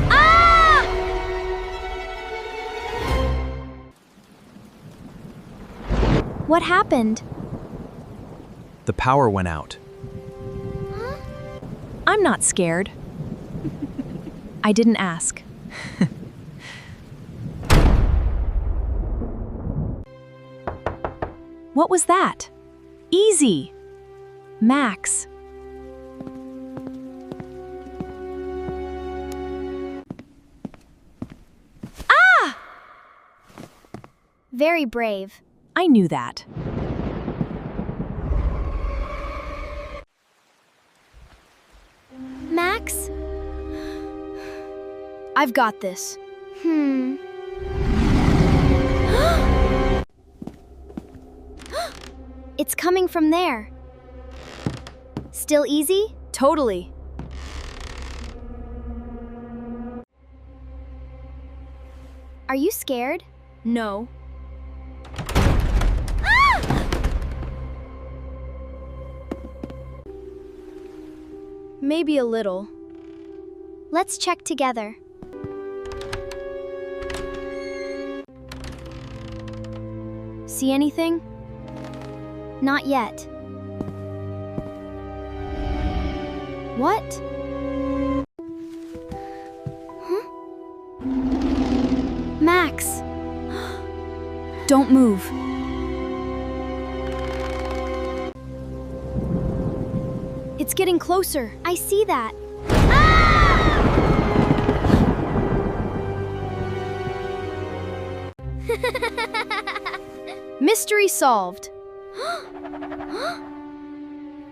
Ah! What happened? The power went out. I'm not scared. I didn't ask. What was that? Easy. Max. Ah! Very brave. I knew that. Max? I've got this. It's coming from there. Still easy? Totally. Are you scared? No. Ah! Maybe a little. Let's check together. See anything? Not yet. What? Huh? Max! Don't move. It's getting closer. I see that. Mystery solved.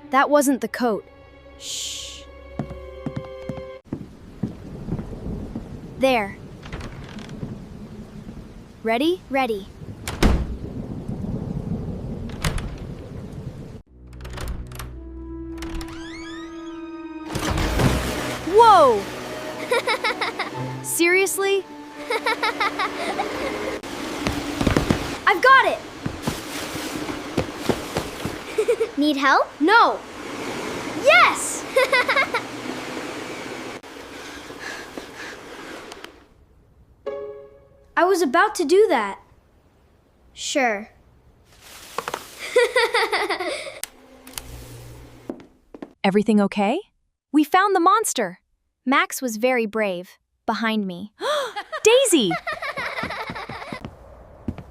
That wasn't the coat. Shh. There. Ready? Ready. Whoa! Seriously? I've got it! Need help? No! Yes! I was about to do that. Sure. Everything okay? We found the monster. Max was very brave. Behind me. Daisy!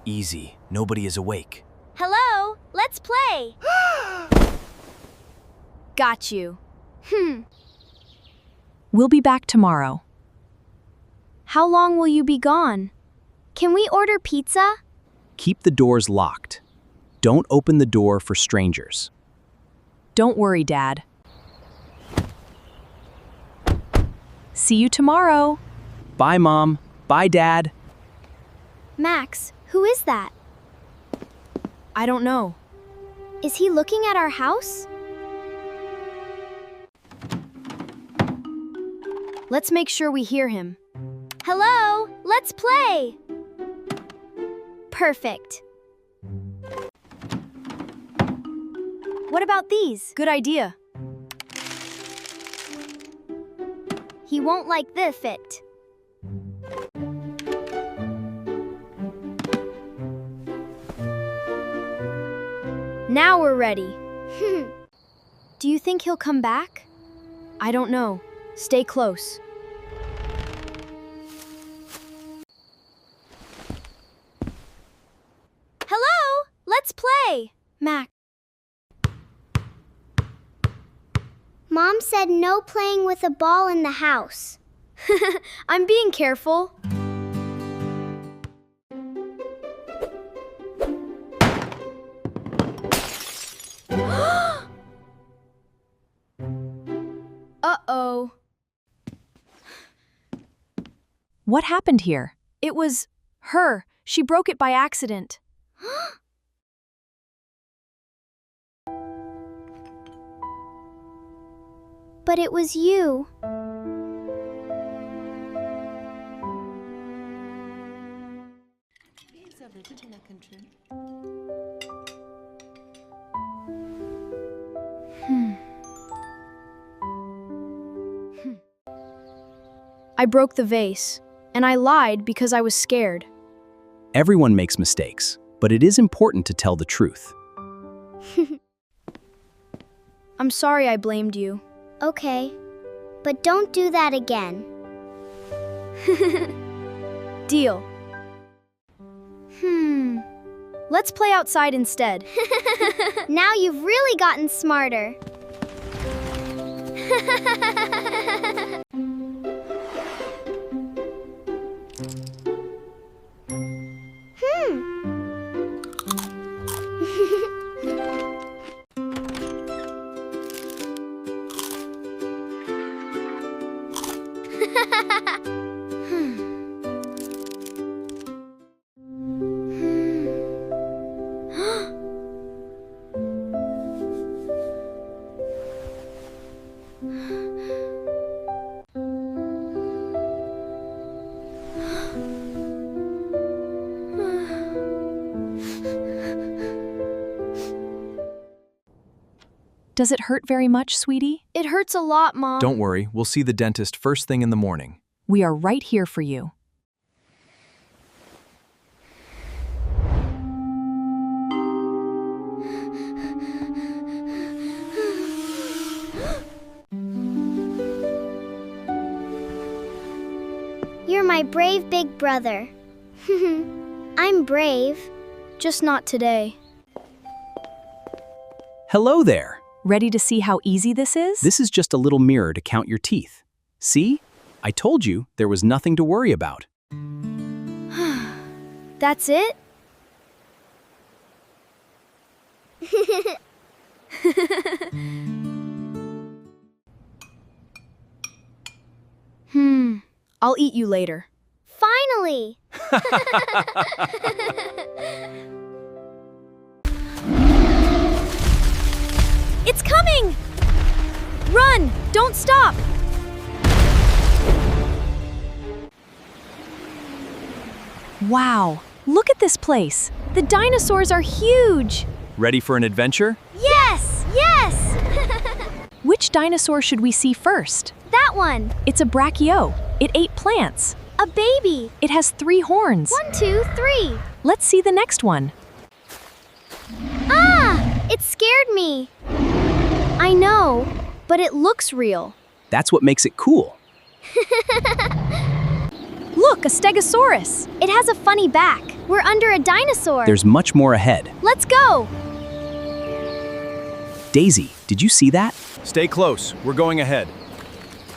Easy. Nobody is awake. Hello, let's play. Got you. We'll be back tomorrow. How long will you be gone? Can we order pizza? Keep the doors locked. Don't open the door for strangers. Don't worry, Dad. See you tomorrow. Bye, Mom. Bye, Dad. Max, who is that? I don't know. Is he looking at our house? Let's make sure we hear him. Hello, let's play. Perfect. What about these? Good idea. He won't like this fit. Now we're ready. Do you think he'll come back? I don't know. Stay close. Hello! Let's play! Mac. Mom said no playing with a ball in the house. I'm being careful. Uh-oh. What happened here? It was her. She broke it by accident. But it was you. I broke the vase, and I lied because I was scared. Everyone makes mistakes, but it is important to tell the truth. I'm sorry I blamed you. Okay, but don't do that again. Deal. Let's play outside instead. Now you've really gotten smarter. Does it hurt very much, sweetie? It hurts a lot, Mom. Don't worry, we'll see the dentist first thing in the morning. We are right here for you. You're my brave big brother. I'm brave. Just not today. Hello there. Ready to see how easy this is? This is just a little mirror to count your teeth. See? I told you there was nothing to worry about. That's it? I'll eat you later. Finally! It's coming! Run! Don't stop! Wow, look at this place. The dinosaurs are huge! Ready for an adventure? Yes! Yes! Which dinosaur should we see first? That one! It's a brachio. It ate plants. A baby! It has 3 horns. 1, 2, 3! Let's see the next one. Ah! It scared me! I know, but it looks real. That's what makes it cool. Look, a stegosaurus! It has a funny back. We're under a dinosaur. There's much more ahead. Let's go! Daisy, did you see that? Stay close, we're going ahead.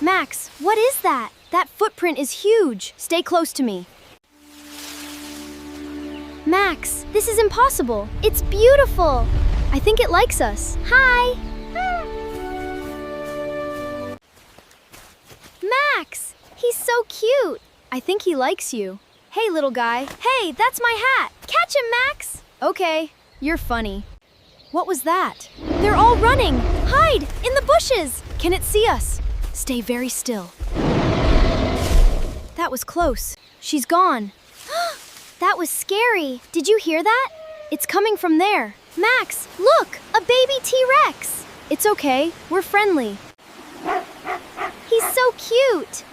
Max, what is that? That footprint is huge. Stay close to me. Max, this is impossible. It's beautiful. I think it likes us. Hi! Max! He's so cute. I think he likes you. Hey, little guy. Hey, that's my hat. Catch him, Max! Okay, you're funny. What was that? They're all running. Hide in the bushes. Can it see us? Stay very still. That was close. She's gone. That was scary. Did you hear that? It's coming from there. Max, look! A baby T-Rex! It's okay. We're friendly. He's so cute!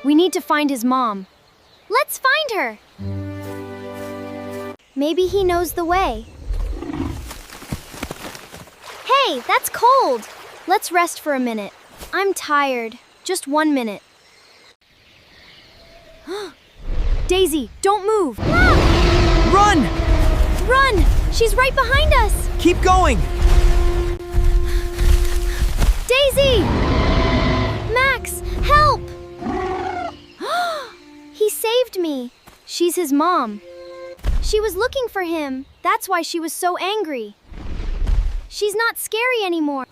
We need to find his mom. Let's find her! Maybe he knows the way. Hey, that's cold! Let's rest for a minute. I'm tired. Just 1 minute. Daisy, don't move. Run! Run! She's right behind us. Keep going! Daisy! Max, help! He saved me. She's his mom. She was looking for him. That's why she was so angry. She's not scary anymore.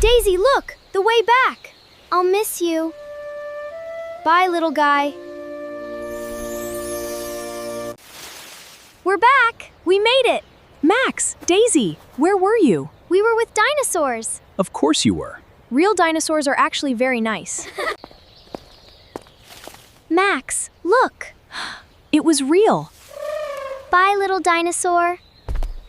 Daisy, look! The way back! I'll miss you. Bye, little guy. We're back! We made it! Max, Daisy, where were you? We were with dinosaurs. Of course you were. Real dinosaurs are actually very nice. Max, look. It was real. Bye, little dinosaur.